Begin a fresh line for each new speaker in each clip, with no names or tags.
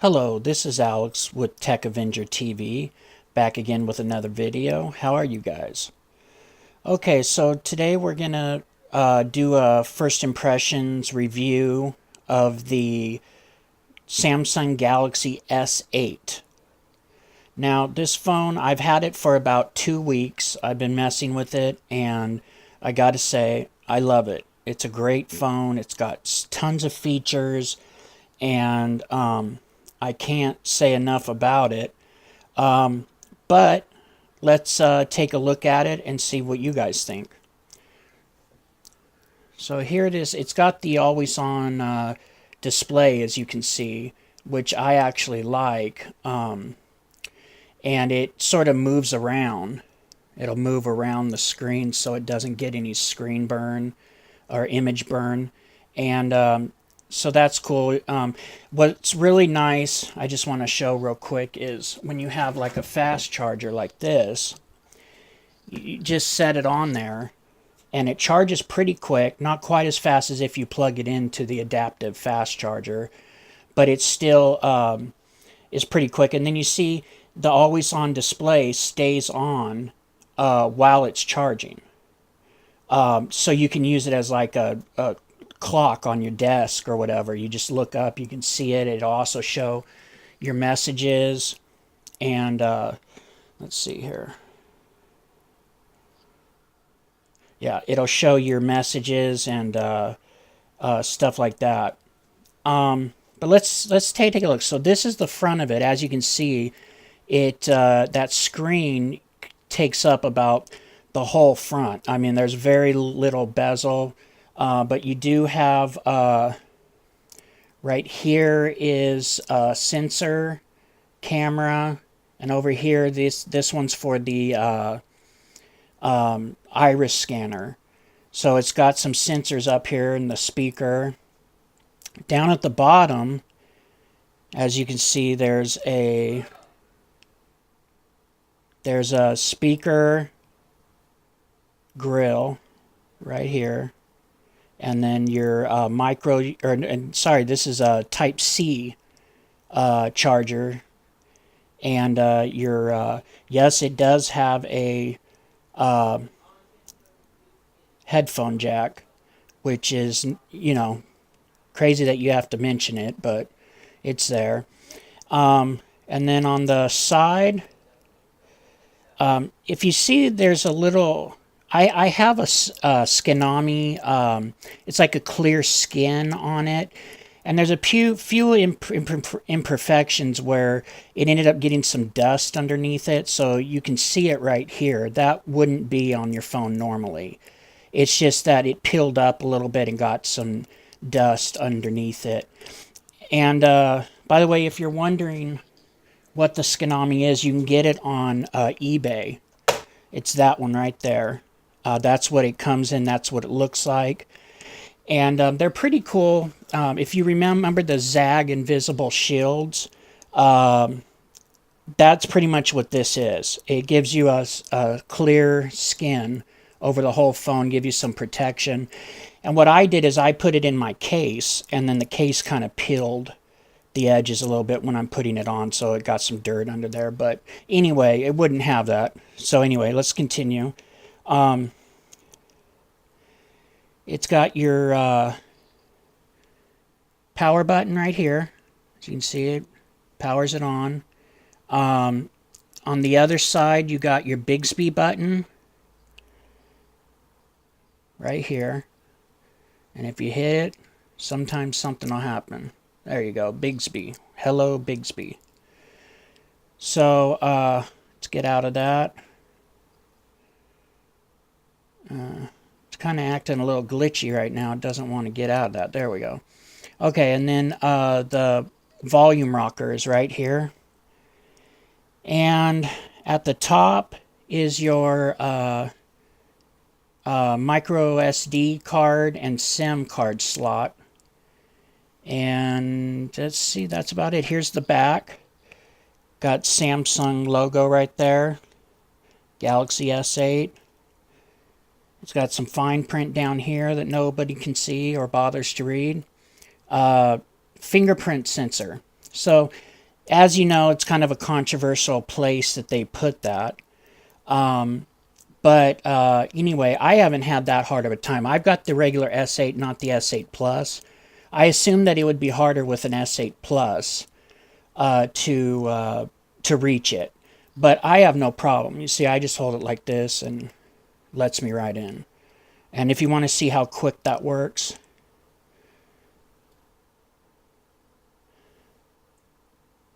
Hello, this is Alex with Tech Avenger TV, back again with another video. How are you guys? Okay, so today we're gonna do a first impressions review of the Samsung Galaxy S8. Now, this phone, I've had it for about 2 weeks. I've been messing with it, and I gotta say, I love it. It's a great phone. It's got tons of features, and I can't say enough about it. But let's take a look at it and see what you guys think. So here it is. It's got the always on display, as you can see, which I actually like. And it sort of moves around. It'll move around the screen so it doesn't get any screen burn or image burn. And so that's cool. What's really nice, I just want to show real quick, is when you have like a fast charger like this, you just set it on there and it charges pretty quick, not quite as fast as if you plug it into the adaptive fast charger, but it still is pretty quick. And then you see the always on display stays on while it's charging. So you can use it as like a clock on your desk or whatever. You just look up, you can see it. It'll also show your messages, and let's see here. Yeah, it'll show your messages and stuff like that. But let's take a look. So this is the front of it. As you can see, it that screen takes up about the whole front. I mean, there's very little bezel. But you do have, right here is a sensor, camera, and over here, this one's for the iris scanner. So it's got some sensors up here in the speaker. Down at the bottom, as you can see, there's a speaker grill right here. And then your this is a Type C charger, and yes, it does have a headphone jack, which is, crazy that you have to mention it, but it's there. And then on the side, if you see, there's a little. I have a Skinami, it's like a clear skin on it, and there's a few imperfections where it ended up getting some dust underneath it, so you can see it right here. That wouldn't be on your phone normally. It's just that it peeled up a little bit and got some dust underneath it. And by the way, if you're wondering what the Skinami is, you can get it on eBay. It's that one right there. That's what it comes in. That's what it looks like. And they're pretty cool. If you remember the Zag invisible shields, that's pretty much what this is. It gives you a clear skin over the whole phone, give you some protection. And what I did is I put it in my case, and then the case kind of peeled the edges a little bit when I'm putting it on, so it got some dirt under there. But anyway, it wouldn't have that. So anyway, let's continue. It's got your power button right here. As you can see, it powers it on. On the other side, you got your Bixby button right here. And if you hit it, sometimes something will happen. There you go, Bixby. Hello, Bixby. So, let's get out of that. It's kind of acting a little glitchy right now. It doesn't want to get out of that. There we go. Okay, and then the volume rocker is right here. And at the top is your micro SD card and SIM card slot. And let's see, that's about it. Here's the back. Got Samsung logo right there. Galaxy S8. It's got some fine print down here that nobody can see or bothers to read. Fingerprint sensor. So as you know, it's kind of a controversial place that they put that. But anyway, I haven't had that hard of a time. I've got the regular S8, not the S8 Plus. I assumed that it would be harder with an S8 Plus to reach it, but I have no problem. You see, I just hold it like this and lets me right in. And if you want to see how quick that works,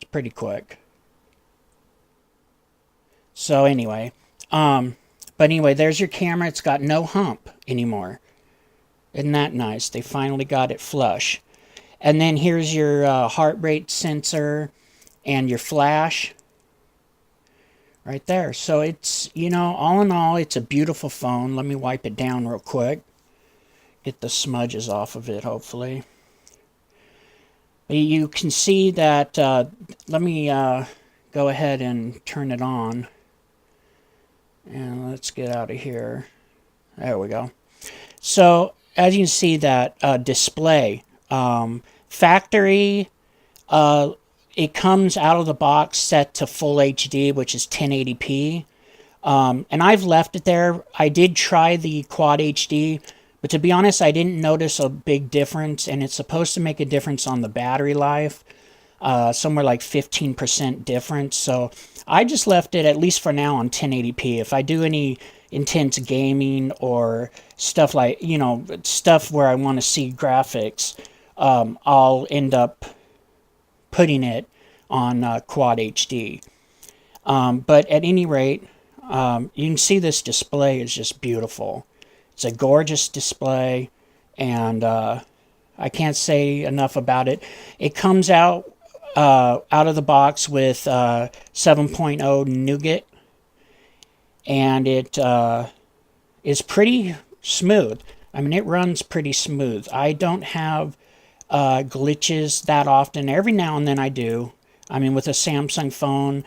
it's pretty quick. So anyway, but anyway, there's your camera. It's got no hump anymore. Isn't that nice? They finally got it flush. And then here's your heart rate sensor and your flash right there. So it's, you know, all in all, it's a beautiful phone. Let me wipe it down real quick. Get the smudges off of it, hopefully. You can see that, let me go ahead and turn it on. And let's get out of here. There we go. So, as you can see, that display, factory, it comes out of the box set to full HD, which is 1080p. And I've left it there. I did try the Quad HD, but to be honest, I didn't notice a big difference, and it's supposed to make a difference on the battery life, somewhere like 15% difference. So I just left it, at least for now, on 1080p. If I do any intense gaming or stuff like, you know, stuff where I want to see graphics, I'll end up putting it on Quad HD. But at any rate, you can see this display is just beautiful. It's a gorgeous display, and I can't say enough about it. It comes out of the box with 7.0 Nougat, and it is pretty smooth. I mean, it runs pretty smooth. I don't have glitches that often. Every now and then I do. I mean, with a Samsung phone,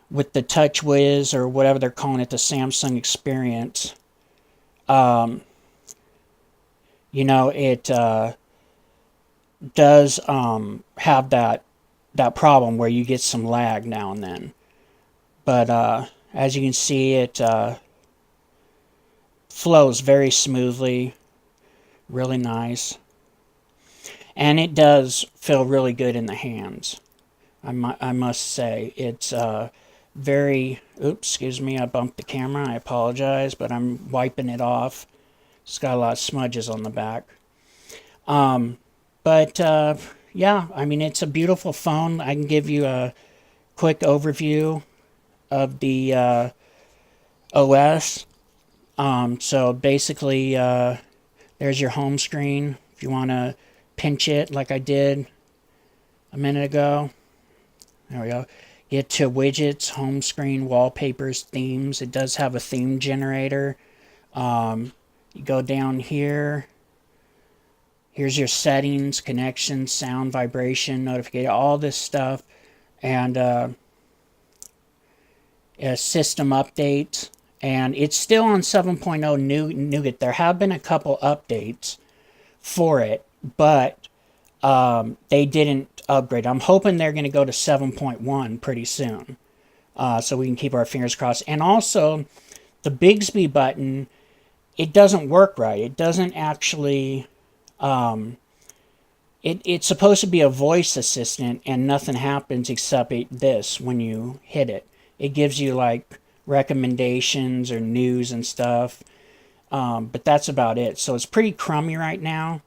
with the TouchWiz or whatever they're calling it, the Samsung Experience, you know, it does have that problem where you get some lag now and then. But as you can see, it flows very smoothly, really nice. And it does feel really good in the hands. I must say, it's very, oops, excuse me, I bumped the camera, I apologize, but I'm wiping it off. It's got a lot of smudges on the back. Yeah, I mean, it's a beautiful phone. I can give you a quick overview of the OS. So basically, there's your home screen. If you want to pinch it like I did a minute ago. There we go. Get to widgets, home screen, wallpapers, themes. It does have a theme generator. You go down here. Here's your settings, connections, sound, vibration, notification, all this stuff. And a system update. And it's still on 7.0 Nougat. There have been a couple updates for it, but they didn't upgrade. I'm hoping they're going to go to 7.1 pretty soon, so we can keep our fingers crossed. And also, the Bixby button, it doesn't work right. It doesn't actually... it's supposed to be a voice assistant, and nothing happens except this when you hit it. It gives you, like, recommendations or news and stuff, but that's about it. So it's pretty crummy right now.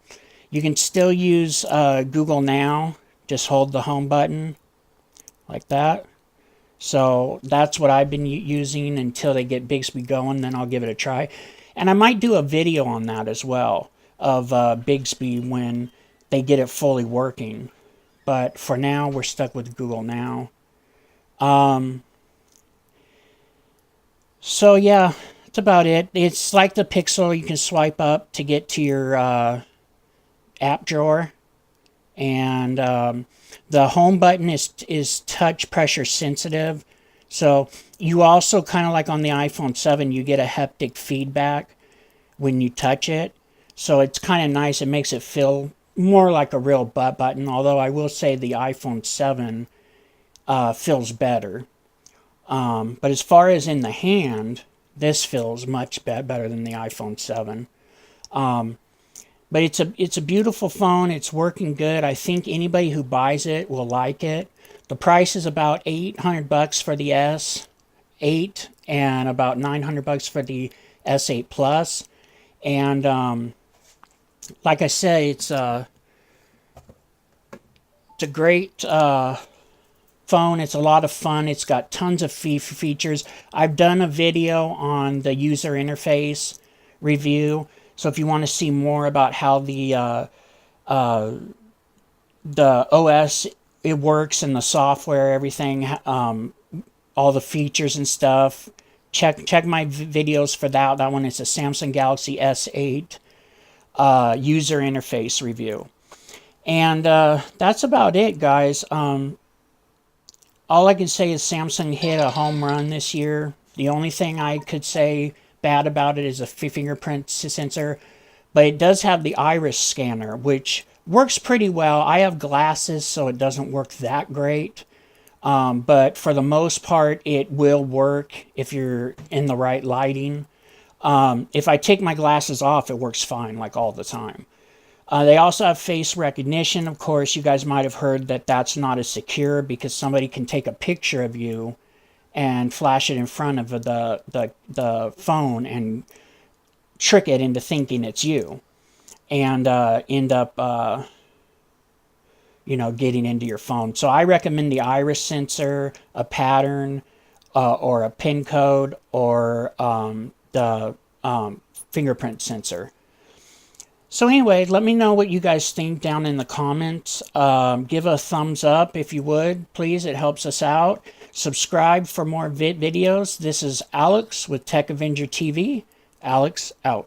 You can still use Google Now. Just hold the home button like that. So that's what I've been using until they get Bixby going. Then I'll give it a try. And I might do a video on that as well, of Bixby when they get it fully working. But for now, we're stuck with Google Now. So yeah, that's about it. It's like the Pixel. You can swipe up to get to your app drawer. And the home button is touch pressure sensitive. So you also, kind of like on the iPhone 7, you get a haptic feedback when you touch it. So it's kind of nice. It makes it feel more like a real butt button. Although I will say the iPhone 7 feels better. But as far as in the hand, this feels much better than the iPhone 7. But it's a beautiful phone. It's working good. I think anybody who buys it will like it. The price is about $800 for the S8 and about $900 for the S8 Plus. And like I say, it's a great phone. It's a lot of fun. It's got tons of features. I've done a video on the user interface review. So if you want to see more about how the OS it works and the software, everything, all the features and stuff, check my videos for that. That one is a Samsung Galaxy S8 user interface review. And that's about it, guys. All I can say is Samsung hit a home run this year. The only thing I could say bad about it is a fingerprint sensor, but it does have the iris scanner, which works pretty well. I have glasses, so it doesn't work that great. But for the most part, it will work if you're in the right lighting. If I take my glasses off, it works fine, like all the time. They also have face recognition. Of course, you guys might have heard that that's not as secure because somebody can take a picture of you and flash it in front of the phone and trick it into thinking it's you, and end up getting into your phone. So I recommend the iris sensor, a pattern, or a pin code, or the fingerprint sensor. So anyway, let me know what you guys think down in the comments. Give a thumbs up if you would, please. It helps us out. Subscribe for more videos. This is Alex with Tech Avenger TV. Alex out.